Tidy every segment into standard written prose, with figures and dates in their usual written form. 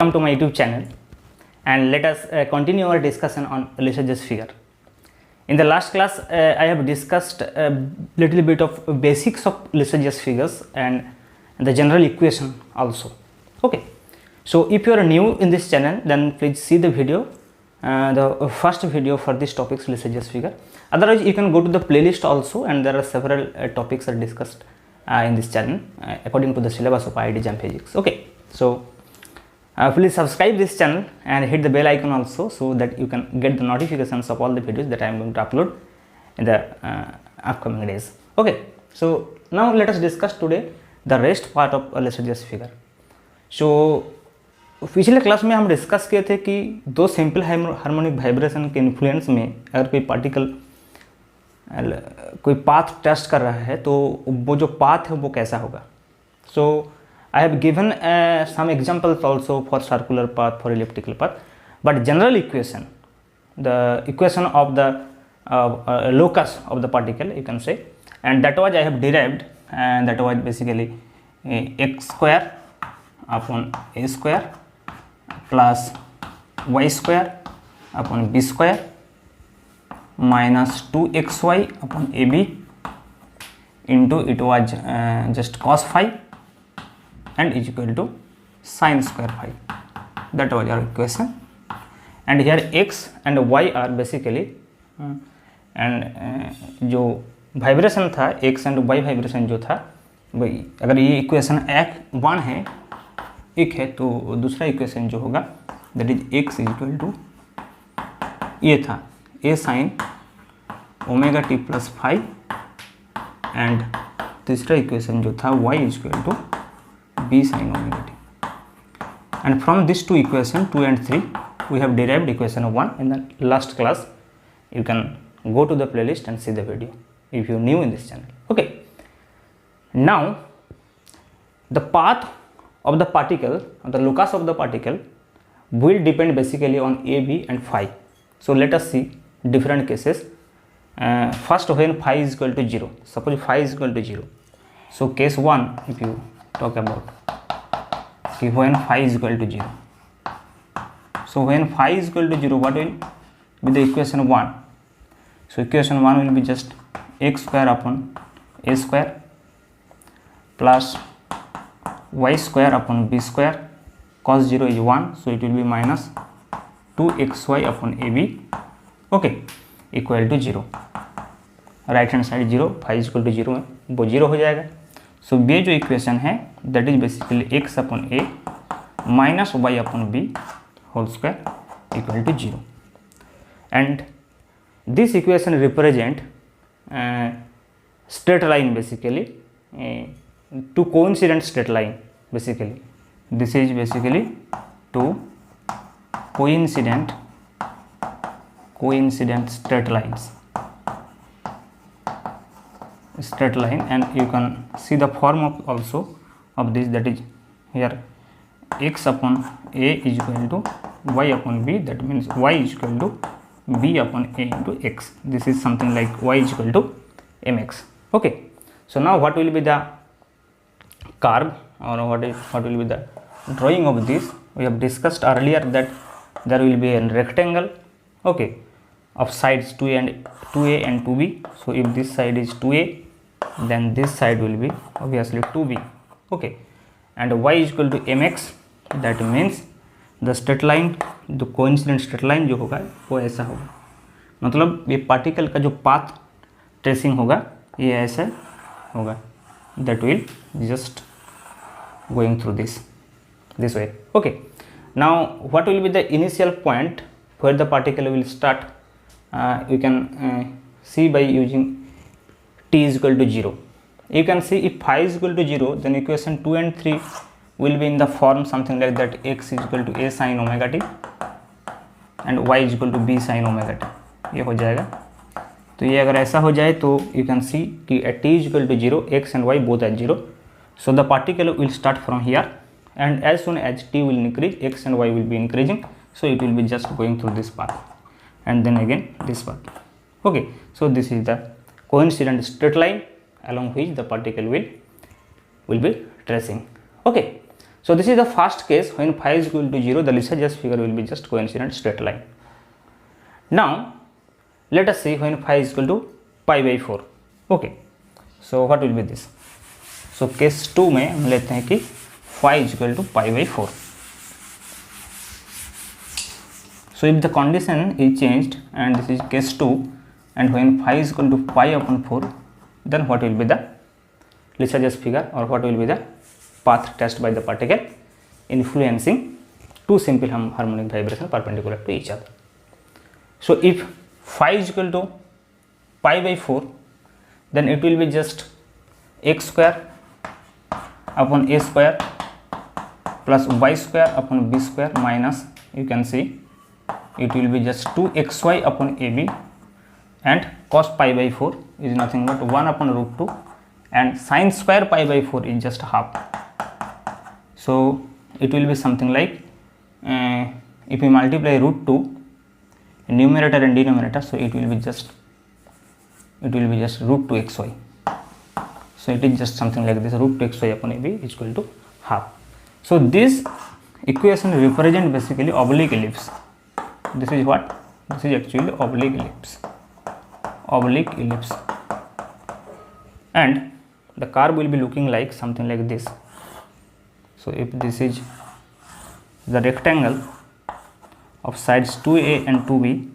Welcome to my YouTube channel, and let us continue our discussion on Lissajous figure. In the last class I have discussed a little bit of basics of Lissajous figures and the general equation also. Okay, so if you are new in this channel, then please see the video, the first video for this topics Lissajous figure. Otherwise you can go to the playlist also, and there are several topics are discussed in this channel according to the syllabus of IIT JAM Physics. Okay, so please subscribe this channel and hit the bell icon also, so that you can get the notifications of all the videos that I am going to upload in the upcoming days. Okay, so now let us discuss today the rest part of Lissajous figure. So पिछले class में हम discuss किए थे कि दो simple harmonic vibration के influence में अगर कोई पार्टिकल कोई पाथ टेस्ट कर रहा है तो वो जो पाथ है वो कैसा होगा. सो I have given some examples also for circular path, for elliptical path, but general equation, the equation of the locus of the particle, you can say, and that was I have derived, and that was basically x square upon a square plus y square upon b square minus 2xy upon ab into it was just cos phi and is equal to sin square phi. That was our equation, and here x and y are basically and जो vibration था x and y vibration जो था वही, अगर ये equation one है एक है तो दूसरा इक्वेशन जो होगा that is x is equal to ये था a sin omega t plus five, and तीसरा इक्वेशन जो था y is equal to b sin omega t. And from these two equation 2 and 3 we have derived equation 1 in the last class. You can go to the playlist and see the video if you are new in this channel. Okay, now the path of the particle, the locus of the particle will depend basically on a, b and phi. So let us see different cases. First, when phi is equal to 0, suppose phi is equal to 0. So case 1, if you talk about when phi is equal to 0. So when phi is equal to 0, what will be the equation 1? So equation 1 will be just x square upon a square plus y square upon b square. Cos 0 is 1, so it will be minus 2xy upon ab, okay, equal to 0. Right hand side 0, phi is equal to 0 है, वो 0 हो जाएगा. सो ये जो equation है that is basically x upon a minus y upon b whole square equal to 0, and this equation represent straight line basically two coincident straight line. Basically this is basically two coincident straight line, and you can see the form of also of this, that is here x upon a is equal to y upon b, that means y is equal to b upon a into x. This is something like y is equal to mx. Okay, so now what will be the curve, or what will be the drawing of this? We have discussed earlier that there will be a rectangle, okay, of sides 2a and 2b. So if this side is 2a, then this side will be obviously 2b, okay, and y is equal to mx. That means the straight line, the coincident straight line जो होगा वो ऐसा होगा, मतलब ये particle का जो path tracing होगा ये ऐसा होगा, that will just going through this way. Okay, now what will be the initial point where the particle will start? You can see by using t is equal to 0. You can see if phi is equal to 0, then equation 2 and 3 will be in the form something like that: x is equal to a sin omega t and y is equal to b sin omega t. ये हो जाएगा. तो ये अगर ऐसा हो जाए तो you can see कि at t is equal to 0, x and y both at 0. So the particle will start from here, and as soon as t will increase, x and y will be increasing, so it will be just going through this path and then again this path. Okay, so this is the coincident straight line along which the particle will be tracing. Okay, So this is the first case when phi is equal to 0, the Lissajous figure will be just coincident straight line. Now let us see when phi is equal to pi by 4. Okay, so what will be this? So case 2 में हम लेते हैं कि phi is equal to pi by 4. So if the condition is changed and this is case 2 and when phi is equal to pi upon 4, then what will be the Lissajous figure or what will be the path traced by the particle influencing two simple harmonic vibration perpendicular to each other. So if phi is equal to pi by 4, then it will be just x square upon a square plus y square upon b square minus, you can see it will be just 2xy upon ab, and cos pi by 4 is nothing but 1 upon root 2, and sin square pi by 4 is just half. So it will be something like if we multiply root 2 numerator and denominator, so it will be just root 2xy. So it is just something like this, root 2xy upon ab is equal to half. So this equation represent basically oblique ellipse. This is what? This is actually oblique ellipse, and the curve will be looking like something like this. So if this is the rectangle of sides 2a and 2b,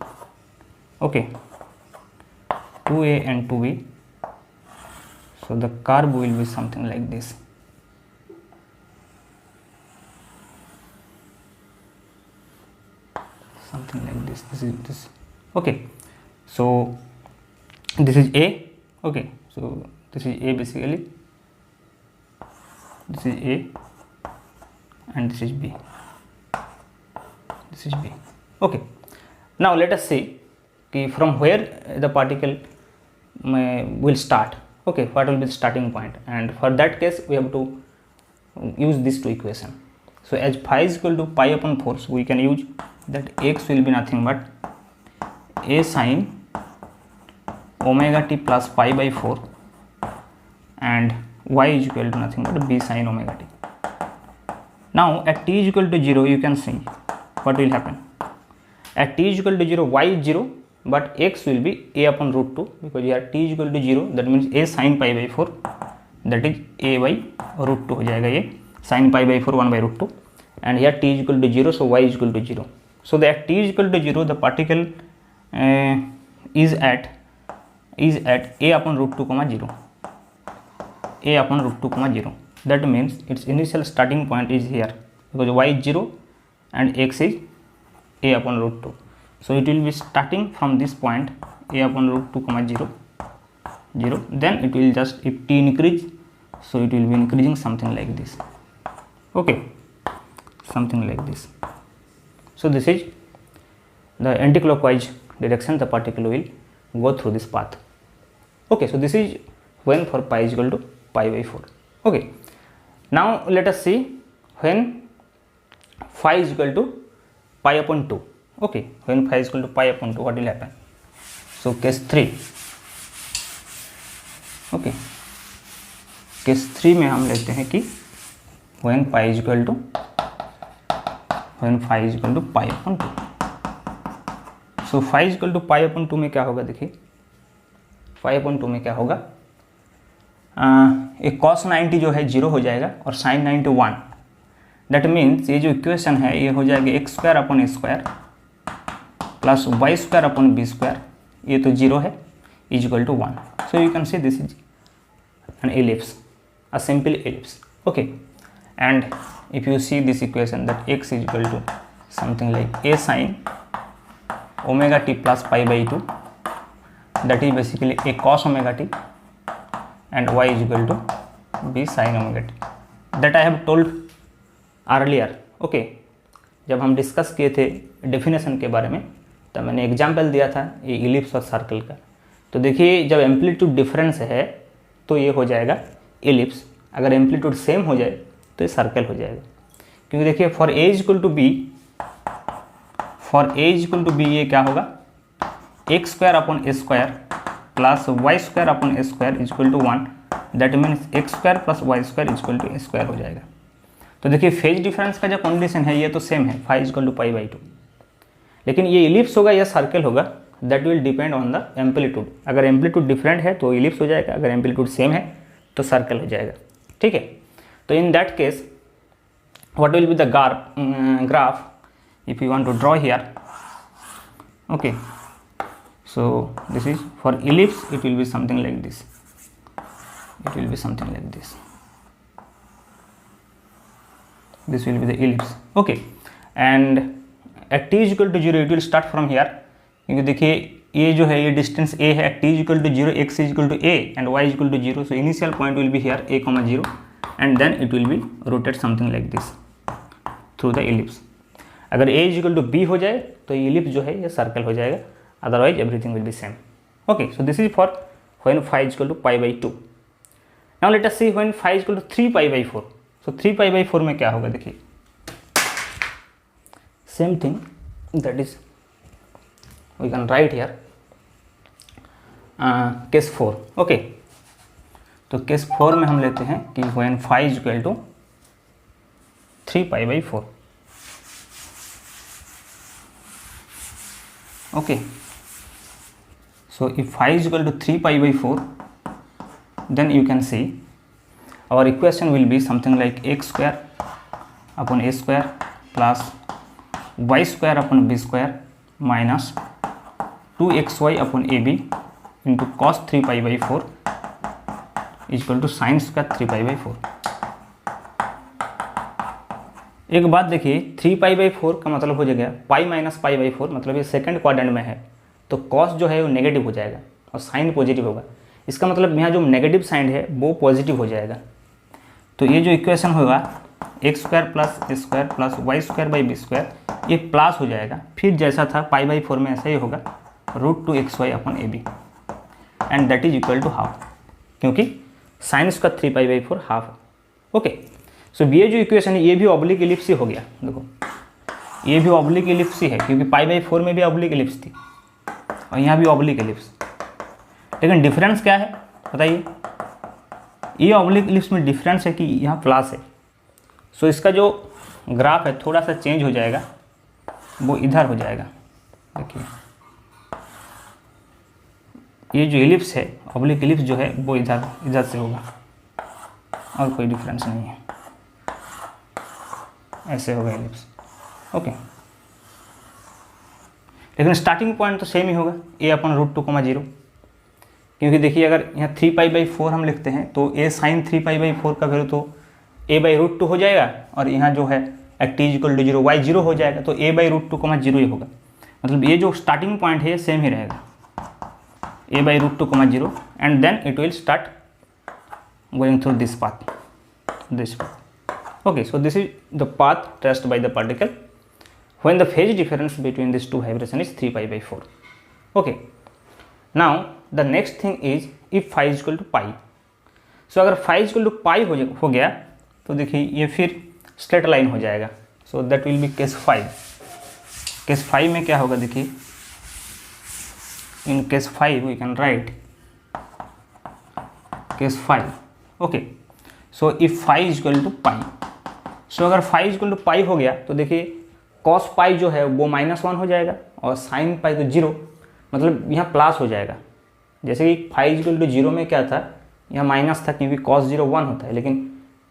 okay, 2a and 2b, so the curve will be something like this. Something like this. This is this. Okay. So this is A. Okay. So this is A basically. This is A, and this is B. This is B. Okay. Now let us see from where the particle will start. Okay, what will be the starting point, and for that case we have to use these two equations. So as phi is equal to pi upon 4, so we can use that x will be nothing but a sin omega t plus pi by 4, and y is equal to nothing but b sin omega t. Now at t is equal to 0, you can see what will happen. At t is equal to 0, y is 0, but x will be a upon root 2, because here t is equal to 0, that means a sin pi by 4, that is a by root 2 हो जाएगा, ये sin pi by 4 1 by root 2, and here t is equal to 0, so y is equal to 0. So that t is equal to 0, the particle is at a upon root 2 comma 0, a upon root 2 comma 0. That means its initial starting point is here, because y is 0 and x is a upon root 2. So it will be starting from this point a upon root 2 comma 0, 0. Then it will just, if t increase, so it will be increasing something like this. Okay, something like this. So this is the anticlockwise direction the particle will go through this path. Okay, so this is when for pi is equal to pi by 4. Okay, now let us see when phi is equal to pi upon 2. Okay, when phi is equal to pi upon 2, what will happen? So case 3. Okay, case 3 में हम लेते हैं कि when phi is equal to pi upon 2. So phi is equal to pi upon 2 में क्या होगा, देखिए pi upon 2 में क्या होगा, एक cos 90 जो है 0 हो जाएगा और sin 90 1. दैट मीन्स ये जो इक्वेशन है ये हो जाएगा x square upon a square plus y square upon b square, ये तो 0 है, is equal to 1. So you can see this is an ellipse, a simple ellipse. Okay, and if you see this equation that x is equal to something like a sin omega t plus pi by 2, that is basically a cos omega t, and y is equal to b sin omega t, that I have told earlier. Okay, जब हम discuss किए थे definition के बारे में तो मैंने example दिया था ये इलिप्स और सर्कल का. तो देखिए जब एम्पलीट्यूड डिफरेंस है तो ये हो जाएगा एलिप्स, अगर एम्पलीट्यूड सेम हो जाए तो ये सर्कल हो जाएगा. क्योंकि देखिए for a is equal to b ये क्या होगा, x square upon a square plus y square upon a square is equal to 1. That means x square plus y square is equal to a square हो जाएगा. तो देखिए phase difference का जो condition है ये तो सेम है, phi equal to pi by 2, लेकिन ये इलिप्स होगा या सर्कल होगा that will depend on the amplitude. अगर एम्पलीट्यूड डिफरेंट है तो इलिप्स हो जाएगा, अगर एम्पलीट्यूड सेम है तो सर्कल हो जाएगा, ठीक है। तो in that case what will be the graph if you want to draw here, okay. So this is for ellipse, it will be something like this, it will be something like this, this will be the ellipse, okay। and at t is equal to 0 it will start from here, क्योंकि देखिए ये जो है ये distance a है, t is equal to 0, x is equal to a and y is equal to 0, so initial point will be here a comma 0 and then it will be rotate something like this through the ellipse। अगर a is equal to b हो जाए तो ये ellipse जो है ये circle हो जाएगा, otherwise everything will be same, okay। So this is for when phi is equal to pi by 2। now let us see when phi is equal to 3 pi by 4। so 3 pi by 4 में क्या होगा, देखिए same thing, that is we can write here case 4, okay। तो case 4 में हम लेते हैं कि when phi is equal to 3 pi by 4, okay। So if phi is equal to 3 pi by 4, then you can see our equation will be something like x square upon a square plus y square upon b square minus 2xy upon ab into cos 3 pi by 4 is equal to sin square 3 pi by 4। एक बात देखिए, 3 pi by 4 का मतलब हो जाएगा pi minus pi by 4, मतलब ये second quadrant में है तो कॉस जो है वो नेगेटिव हो जाएगा और साइन पॉजिटिव होगा। इसका मतलब यहाँ जो नेगेटिव साइन है वो पॉजिटिव हो जाएगा। तो ये जो इक्वेशन होगा x square plus a square plus y square by b square ये प्लस हो जाएगा, फिर जैसा था पाई बाई 4 में ऐसा ही होगा √2xy upon a b and that is equal to half, क्योंकि साइन इसका 3 पाई बाई 4 हाफ है, ओके। सो ये जो इक्वेशन है ये भी ऑब्लिक इलिप्स ही हो गया, देखो ये भी ऑब्लिक इलिप्स ही है क्योंकि पाई बाई 4 में भी ऑब्लिक इलिप्स थी और यहाँ भी ऑब्लिक इलिप्स, लेकिन डिफरेंस क्या है बताइए। ये ऑब्लिक इलिप्स में डिफरेंस है कि यहाँ प्लस है, सो इसका जो ग्राफ है थोड़ा सा चेंज हो जाएगा, वो इधर हो जाएगा। देखिए ये जो इलिप्स है ऑब्लिक इलिप्स जो है वो इधर से होगा और कोई डिफरेंस नहीं है, ऐसे होगा इलिप्स, ओके। लेकिन स्टार्टिंग पॉइंट तो सेम ही होगा a अपन √2,0, क्योंकि देखिए अगर यहाँ 3 पाई बाई 4 हम लिखते हैं तो a साइन 3 पाई बाई 4 का वैल्यू तो a बाई √2 हो जाएगा और यहाँ जो है t इक्वल टू 0 y 0 हो जाएगा तो a बाई √2,0 ही होगा। मतलब ये जो स्टार्टिंग पॉइंट है सेम ही रहेगा a by √2,0 and then it will start going through this path, okay। So this is the path traced by the particle when the phase difference between these two vibration is 3 pi by 4, okay। now the next thing is if phi is equal to pi, so अगर phi is equal to pi हो गया तो देखिए ये फिर straight line हो जाएगा, so that will be case 5। case 5 में क्या होगा देखिए, in case 5 we can write case 5, okay। so if phi is equal to pi, so अगर phi is equal to pi हो गया तो देखिए cos पाई जो है वो -1 हो जाएगा और sin पाई तो 0, मतलब यहाँ प्लस हो जाएगा। जैसे कि phi is equal to 0 में क्या था, यहाँ माइनस था क्योंकि cos 0 1 होता है, लेकिन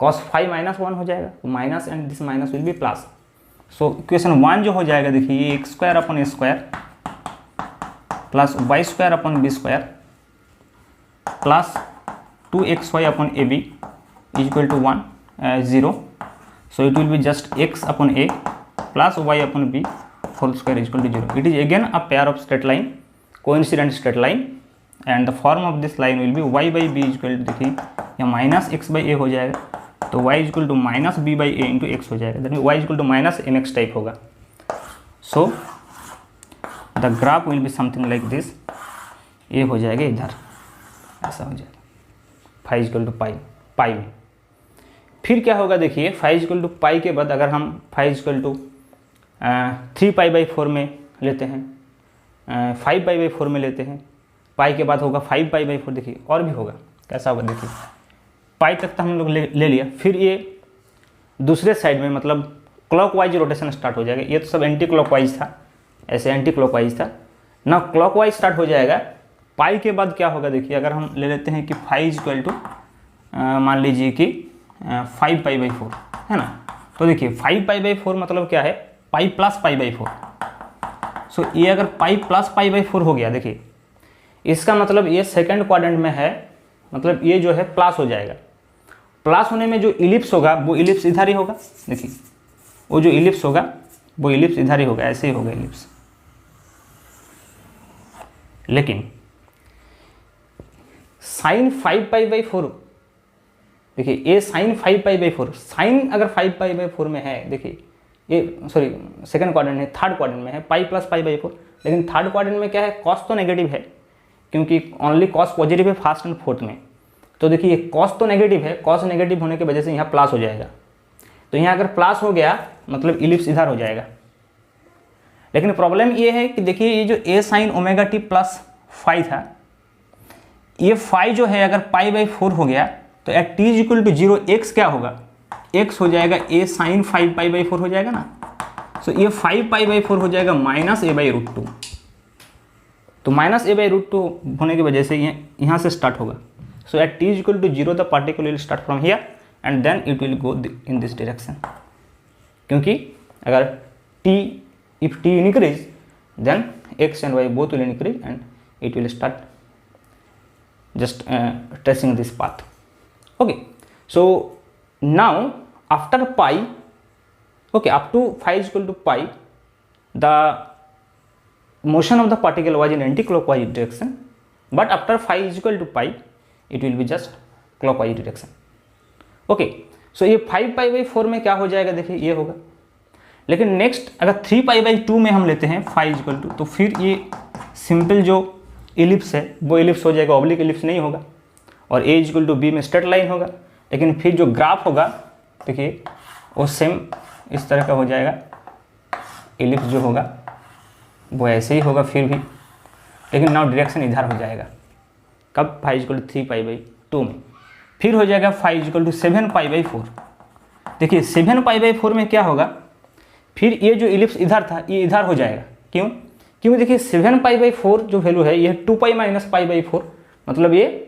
cos phi -1 हो जाएगा तो minus and this minus will be plus. So equation 1 जो हो जाएगा देखिए ये x square upon a square plus y square upon b square plus 2xy upon a b is equal to 0। So it will be just x upon a plus y upon b whole square is equal to 0. It is again a pair of straight line, coincident straight line, and the form of this line will be y by b is equal to, देखिए यहाँ minus x by ए हो जाएगा तो y is equal to minus b by a into x हो जाएगा, that mean y is equal to minus m x type होगा। So the graph will be something like this, ये हो जाएगा इधर ऐसा हो जाएगा phi is equal to पाई में। फिर क्या होगा देखिए phi is equal to पाई के बाद अगर हम phi is equal to 3 pi by 4 में लेते हैं, 5 पाई बाई 4 में लेते हैं, पाई के बाद होगा 5 पाई बाई 4, देखिए और भी होगा कैसा होगा देखिए, पाई तक तो हम लोग ले लिया। फिर ये दूसरे साइड में मतलब क्लॉकवाइज रोटेशन स्टार्ट हो जाएगा। ये तो सब एंटी क्लॉकवाइज था, ऐसे एंटी क्लॉकवाइज था ना, क्लॉकवाइज स्टार्ट हो जाएगा। पाई के बाद क्या होगा देखिए, अगर हम ले लेते हैं कि फाई इक्वल टू मान लीजिए कि 5π/4 है ना, तो देखिए 5π/4 मतलब क्या है, पाई प्लस π/4। सो ये अगर पाई प्लस π/4 हो गया, देखिए इसका मतलब ये सेकंड क्वाड्रेंट में है, मतलब ये जो है प्लस हो जाएगा। प्लस होने में जो इलिप्स होगा वो इलिप्स इधर ही होगा, देखिए वो जो इलिप्स होगा वो इलिप्स इधर ही होगा, ऐसे ही होगा इलिप्स। लेकिन साइन 5π/4, देखिए ये साइन 5π/4, साइन अगर 5π/4 में है, देखिए ये सॉरी सेकंड क्वाड्रेंट है, थर्ड क्वाड्रेंट में है पाई प्लस π/4, लेकिन थर्ड क्वाड्रेंट में क्या है, कॉस तो नेगेटिव है, क्योंकि ओनली कॉस पॉजिटिव है फर्स्ट एंड फोर्थ में। तो देखिए कॉस तो नेगेटिव है, कॉस नेगेटिव होने की वजह से यहाँ प्लस हो जाएगा। तो यहाँ अगर प्लस हो गया मतलब इलिप्स इधर हो जाएगा। लेकिन प्रॉब्लम ये है कि देखिए ये जो a sin ωt plus phi था, ये फाई जो है अगर π/4 हो गया तो एट t = 0 x क्या होगा, x हो जाएगा a sin 5π/4 हो जाएगा ना। सो ये 5π/4 हो जाएगा -a/√2। तो -a/√2 होने की वजह से ये यहाँ से स्टार्ट होगा। So at t = 0 the particle will start from here and then it will go in this direction, क्योंकि अगर if t increase then x and y both will increase and it will start just tracing this path. Okay, so now after pi, okay, up to phi is equal to pi, the motion of the particle was in anti-clockwise direction, but after phi is equal to pi it will be just clockwise direction. Okay, so ये 5π/4 में क्या हो जाएगा, देखिए ये होगा। लेकिन next अगर 3π/2 में हम लेते हैं फाई इक्वल टू, तो फिर ये सिंपल जो इलिप्स है वो इलिप्स हो जाएगा, ऑब्लिक इलिप्स नहीं होगा, और a = b में स्ट्रेट लाइन होगा। लेकिन फिर जो ग्राफ होगा देखिए वो सेम इस तरह का हो जाएगा, इलिप्स जो होगा वो ऐसे ही होगा फिर भी, लेकिन नाउ डायरेक्शन इधर हो जाएगा। कब, फाई इक्वल टू 3π/2 में। फिर हो जाएगा फाई इक्वल टू 7π/4। देखिए 7π/4 में क्या होगा, फिर ये जो इलिप्स इधर था ये इधर हो जाएगा। क्यों, क्योंकि देखिए 7π/4 जो वैल्यू है ये 2π - π/4, मतलब ये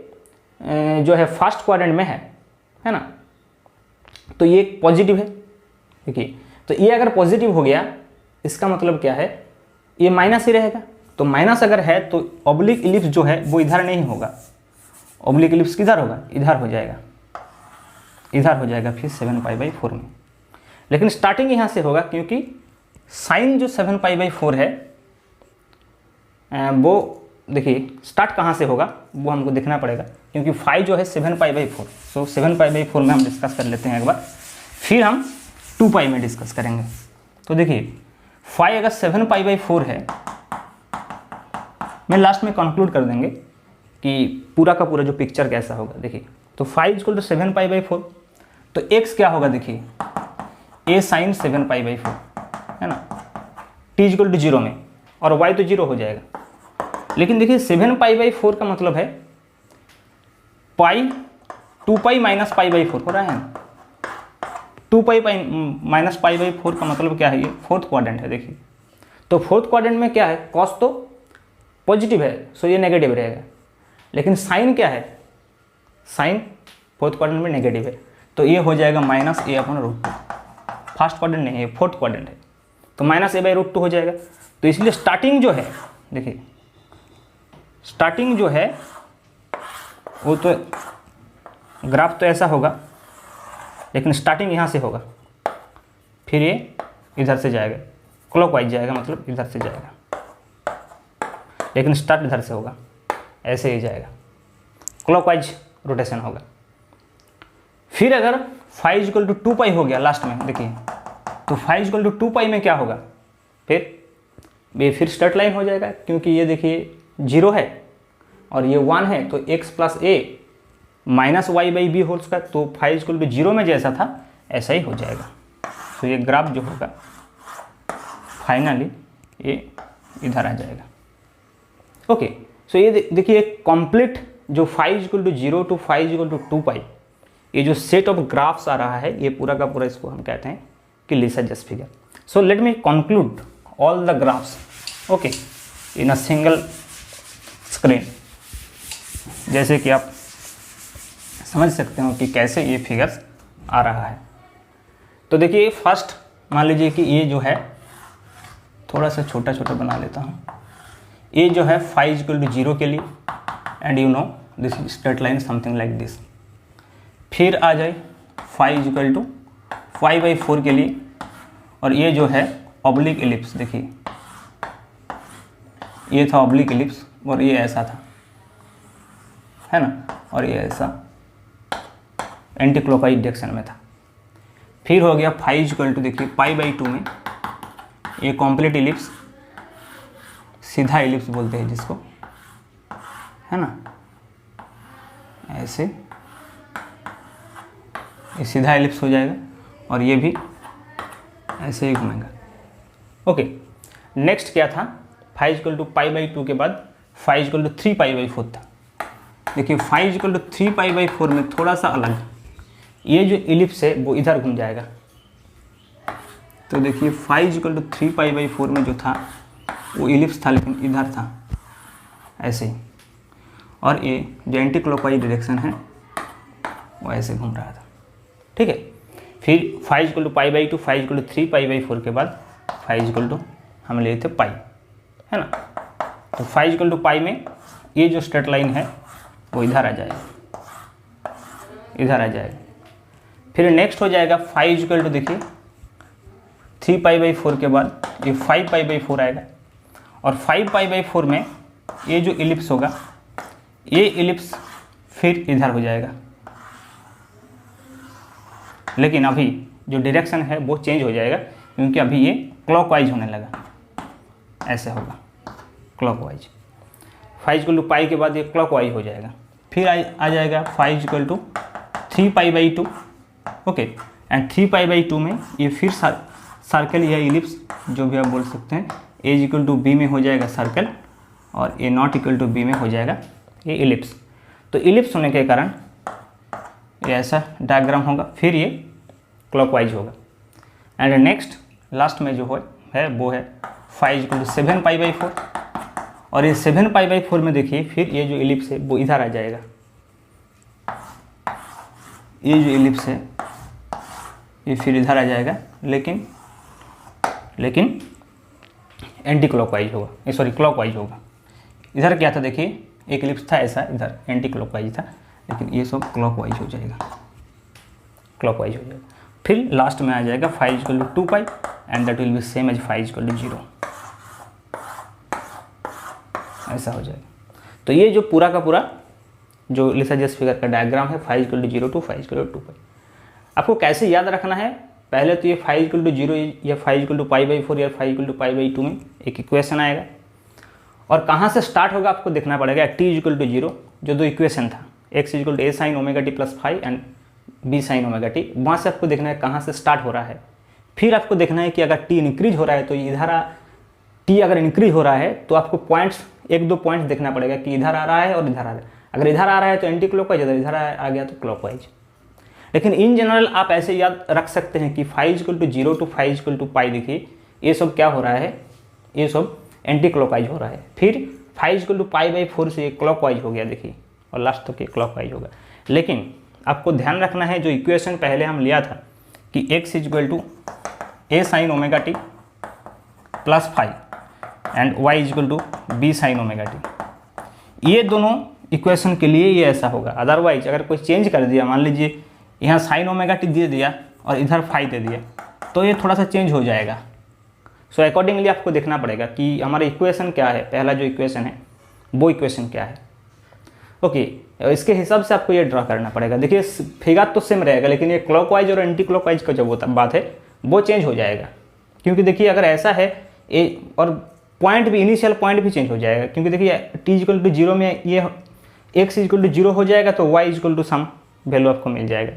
जो है फर्स्ट क्वाड्रेंट में है ना, तो ये पॉजिटिव है। देखिए तो ये अगर पॉजिटिव हो गया इसका मतलब क्या है, ये माइनस ही रहेगा। तो माइनस अगर है तो ऑब्लिक इलिप्स जो है वो इधर नहीं होगा, ऑब्लिक इलिप्स किधर होगा, इधर हो जाएगा, इधर हो जाएगा फिर 7π/4 में। लेकिन स्टार्टिंग यहाँ से होगा, क्योंकि साइन जो 7π/4 है वो देखिए स्टार्ट कहाँ से होगा वो हमको देखना पड़ेगा, क्योंकि फाई जो है 7π/4। सो 7π/4 में हम डिस्कस कर लेते हैं एक बार, फिर हम 2π में डिस्कस करेंगे। तो देखिए फाई अगर 7π/4 है, मैं लास्ट में कंक्लूड कर देंगे कि पूरा का पूरा जो पिक्चर कैसा होगा। देखिए तो फाई इक्वल टू 7π/4, तो x क्या होगा, देखिए a sin 7π/4 है ना, t = 0 में, और y तो 0 हो जाएगा। लेकिन देखिए 7π/4 का मतलब है पाई 2π - π/4 हो रहा है ना, 2π - π/4 का मतलब क्या है, ये फोर्थ क्वाड्रेंट है। देखिए तो फोर्थ क्वाड्रेंट में क्या है, कॉस तो पॉजिटिव है, सो ये नेगेटिव रहेगा। लेकिन साइन क्या है, साइन फोर्थ क्वाड्रेंट में नेगेटिव है, तो ये हो जाएगा -a/√2। फर्स्ट क्वाड्रेंट नहीं है, फोर्थ क्वाड्रेंट है, तो -a/√2 हो जाएगा। तो इसलिए स्टार्टिंग जो है, देखिए स्टार्टिंग जो है वो तो ग्राफ तो ऐसा होगा, लेकिन स्टार्टिंग यहाँ से होगा, फिर ये इधर से जाएगा, क्लॉकवाइज जाएगा, मतलब इधर से जाएगा, लेकिन स्टार्ट इधर से होगा, ऐसे ही जाएगा, क्लॉकवाइज रोटेशन होगा। फिर अगर फाई इक्वल टू 2π हो गया लास्ट में, देखिए तो फाई इक्वल टू 2π में क्या होगा, फिर स्ट्रेट लाइन हो जाएगा, क्योंकि ये देखिए 0 है और ये 1 है, तो x + a - y/b whole square, तो फाई इक्वल टू 0 में जैसा था ऐसा ही हो जाएगा। तो ये ग्राफ जो होगा फाइनली ये इधर आ जाएगा। ओके, सो ये देखिए कंप्लीट जो phi equal to 0 to phi equal to 2π, ये जो सेट ऑफ ग्राफ्स आ रहा है ये पूरा का पूरा इसको हम कहते हैं कि Lissajous figure. So let me conclude all the graphs okay in a single screen, जैसे कि आप समझ सकते हो कि कैसे ये फिगर्स आ रहा है। तो देखिए फर्स्ट मान लीजिए कि ये जो है थोड़ा सा छोटा छोटा बना लेता हूँ, ये जो है फाई इक्वल टू 0 के लिए and you know this straight line something like this. फिर आ जाए फाई इक्वल टू 5/4 के लिए, और ये जो है ऑब्लिक एलिप्स, देखिए ये था ऑब्लिक एलिप्स और ये ऐसा था, है ना, और ये ऐसा एंटी क्लॉकवाइज डायरेक्शन में था। फिर हो गया फाई इक्वल टू देखिए π/2 में ये कॉम्प्लीट एलिप्स, सीधा एलिप्स बोलते हैं जिसको, है ना, ऐसे ये सीधा एलिप्स हो जाएगा और ये भी ऐसे ही घूमेगा। ओके, नेक्स्ट क्या था, फाई इक्वल टू π/2 के बाद फाई इक्वल टू 3π/4 था। देखिए फाई इक्वल टू 3π/4 में थोड़ा सा अलग, ये जो एलिप्स है वो इधर घूम जाएगा। तो देखिए फाई इक्वल टू 3π/4 में जो था वो एलिप्स था लेकिन इधर था ऐसे ही, और ये जो एंटी क्लॉकवाइज डायरेक्शन है वो ऐसे घूम रहा था। ठीक है, फिर phi equal to π/2 phi equal to 3π/4 के बाद फाई इक्वल टू हम लिए थे पाई, है ना। तो फाई इक्वल टू पाई में ये जो स्ट्रेट लाइन है वो इधर आ जाएगा, इधर आ जाएगा। फिर नेक्स्ट हो जाएगा फाई इक्वल टू देखिए 3π/4 के बाद ये 5π/4 आएगा, और 5π/4 में ये जो एलिप्स होगा ये एलिप्स फिर इधर हो जाएगा, लेकिन अभी जो डायरेक्शन है वो चेंज हो जाएगा क्योंकि अभी ये क्लॉकवाइज होने लगा, ऐसे होगा clockwise. Phi equal to pi के बाद ये क्लॉकवाइज हो जाएगा। फिर आ जाएगा phi equal to 3π/2 okay, and 3π/2 में ये फिर सर्कल या एलिप्स जो भी आप बोल सकते हैं, एज इक्वल टू बी में हो जाएगा सर्कल और ए नॉट इक्वल टू बी में हो जाएगा ये एलिप्स। तो एलिप्स होने के कारण ये ऐसा डायग्राम होगा, फिर ये क्लॉकवाइज होगा। एंड नेक्स्ट लास्ट में जो है वो है फाई इक्वल टू 7π/4, और ये 7π/4 में देखिए फिर ये जो एलिप्स है वो इधर आ जाएगा, ये जो एलिप्स है ये फिर इधर आ जाएगा, लेकिन एंटी क्लॉकवाइज होगा, सॉरी क्लॉकवाइज होगा। इधर क्या था देखिए एक एलिप्स था ऐसा, इधर एंटी क्लॉकवाइज था, लेकिन ये सब क्लॉकवाइज हो जाएगा, क्लॉकवाइज हो जाएगा। फिर लास्ट में आ जाएगा phi equal to 2π and that will be same as phi equal to 0, ऐसा हो जाएगा। तो ये जो पूरा का पूरा जो लीसाजस फिगर का डायग्राम है phi equal to 0 to phi equal to 2π। आपको कैसे याद रखना है, पहले तो ये फाई इक्वल टू 0 या फाई इक्वल टू π/4 या फाई इक्वल टू π/2 में एक इक्वेशन आएगा, और कहाँ से स्टार्ट होगा आपको देखना पड़ेगा। t इक्वल टू 0 जो दो इक्वेशन था, x equal to a sin ωt plus phi and b sin ωt, वहाँ से आपको देखना है कहाँ से स्टार्ट हो रहा है। फिर आपको देखना है कि अगर t इंक्रीज हो रहा है तो इधर t अगर इंक्रीज हो रहा है तो आपको पॉइंट्स, एक दो पॉइंट्स देखना पड़ेगा कि इधर आ रहा है और इधर आ रहा है। अगर इधर आ रहा है तो एंटी क्लॉकवाइज, अगर इधर आ गया तो क्लॉकवाइज। लेकिन इन जनरल आप ऐसे याद रख सकते हैं कि phi equal to 0 to phi equal to pi, देखिए ये सब क्या हो रहा है, ये सब एंटी क्लॉकवाइज हो रहा है। फिर फाई इक्वल टू π/4 से ये क्लॉकवाइज हो गया देखिए, और लास्ट तक ये क्लॉकवाइज होगा। लेकिन आपको ध्यान रखना है जो इक्वेशन पहले हम लिया था कि x equal to a sin ωt plus phi and y equal to b sin ωt, ये दोनों इक्वेशन के लिए ये ऐसा होगा। अदरवाइज अगर कोई चेंज कर दिया, मान लीजिए यहाँ sin ωt दे दिया और इधर फाई दे दिया, तो ये थोड़ा सा चेंज हो जाएगा। सो अकॉर्डिंगली आपको देखना पड़ेगा कि हमारा इक्वेशन क्या है, पहला जो इक्वेशन है वो इक्वेशन क्या है। ओके, इसके हिसाब से आपको ये ड्रा करना पड़ेगा। देखिए फिगर तो सेम रहेगा, लेकिन ये क्लॉकवाइज और एंटी क्लॉकवाइज का जो बात है वो चेंज हो जाएगा, क्योंकि देखिए अगर ऐसा है और पॉइंट भी, इनिशियल पॉइंट भी चेंज हो जाएगा, क्योंकि देखिए t इक्वल टू 0 में ये x इक्वल टू 0 हो जाएगा तो y equal to some value आपको मिल जाएगा।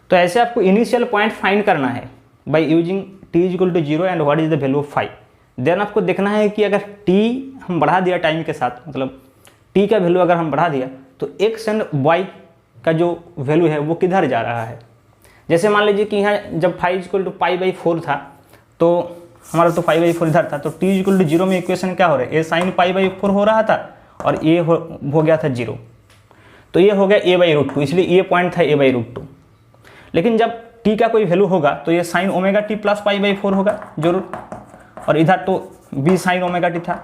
तो ऐसे आपको इनिशियल पॉइंट फाइंड करना है by using t equal to 0 and what is the value of phi. Then आपको देखना है कि अगर t हम बढ़ा दिया टाइम के साथ, मतलब t का वैल्यू अगर हम बढ़ा दिया तो x एंड y का जो वैल्यू है वो किधर जा रहा है। जैसे मान लीजिए कि यहाँ जब फाइव इक्वल टू π/4 था तो हमारा तो π/4 इधर था, तो t इक्वल टू 0 में इक्वेशन क्या हो रहा है, a sin π/4 हो रहा था और a हो गया था 0, तो ये हो गया a/√2, इसलिए ये पॉइंट था a/√2। लेकिन जब t का कोई वैल्यू होगा तो ये sin ωt प्लस π/4 होगा जरूर, और इधर तो b sin ωt था।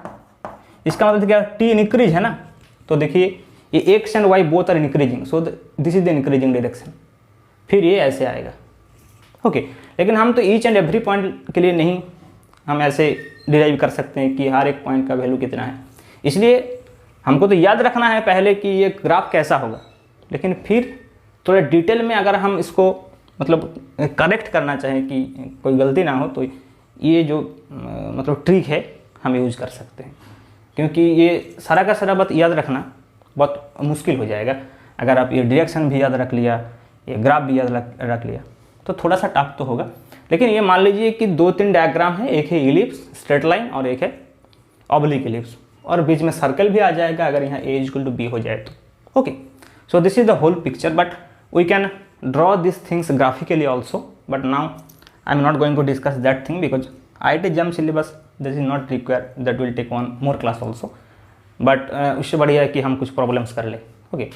इसका मतलब क्या, t इंक्रीज है ना, तो देखिए ये x and y both are increasing, so this is the increasing direction, फिर ये ऐसे आएगा। ओके लेकिन हम तो ईच एंड एवरी पॉइंट के लिए नहीं हम ऐसे डिराइव कर सकते हैं कि हर एक पॉइंट का वैल्यू कितना है, इसलिए हमको तो याद रखना है पहले कि ये ग्राफ कैसा होगा, लेकिन फिर थोड़ा डिटेल में अगर हम इसको मतलब करेक्ट करना चाहें कि कोई गलती ना हो, तो ये जो मतलब ट्रिक है हम यूज कर सकते हैं, क्योंकि ये सारा का सारा बात याद रखना बहुत मुश्किल हो जाएगा। अगर आप ये डायरेक्शन भी याद रख लिया, ये ग्राफ भी याद रख लिया, तो थोड़ा सा टफ तो होगा। लेकिन ये मान लीजिए कि 2-3 डायग्राम है, एक है इलिप्स स्ट्रेट लाइन और एक है ऑब्लिक इलिप्स, और बीच में सर्कल भी आ जाएगा अगर यहाँ a इक्वल टू b हो जाए तो। Okay so this is the whole picture, but we can draw these things graphically also, but now I am not going to discuss that thing because IIT JAM syllabus this is not required, that will take one more class also, but उससे बढ़िया है कि हम कुछ problems कर ले। Okay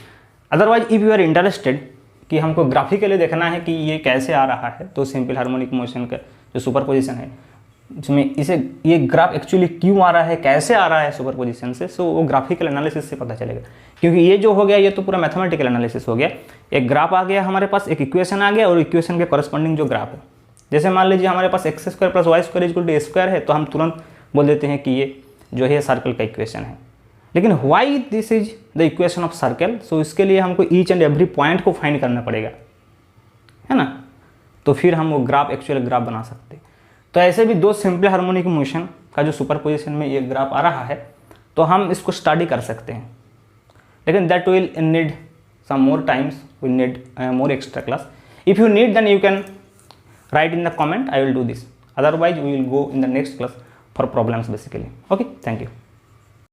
otherwise if you are interested कि हमको ग्राफिकली देखना है कि ये कैसे आ रहा है, तो सिंपल हार्मोनिक मोशन का जो सुपर पोजिशन है जिसमें इसे ये ग्राफ एक्चुअली क्यों आ रहा है, कैसे आ रहा है सुपर पोजिशन से, सो वो ग्राफिकल एनालिसिस से पता चलेगा। क्योंकि ये जो हो गया ये तो पूरा मैथमेटिकल एनालिसिस हो गया, एक ग्राफ आ गया हमारे पास, एक इक्वेशन आ गया और इक्वेशन के कॉरस्पॉन्डिंग जो ग्राफ है, जैसे मान लीजिए हमारे पास x² + y² equal to a² है, तो हम तुरंत बोल देते हैं कि ये जो है सर्कल का इक्वेशन है। लेकिन why this is the equation of circle, so इसके लिए हमको ईच एंड एवरी पॉइंट को फाइंड करना पड़ेगा, है ना, तो फिर हम वो ग्राफ एक्चुअल ग्राफ बना सकते हैं। तो ऐसे भी 2 सिंपल हार्मोनिक मोशन का जो सुपर पोजिशन में ये ग्राफ आ रहा है, तो हम इसको स्टडी कर सकते हैं, लेकिन that will need some more times, will need more extra class. If you need then you can write in the comment, I will do this, otherwise we will go in the next class for problems basically. Okay thank you.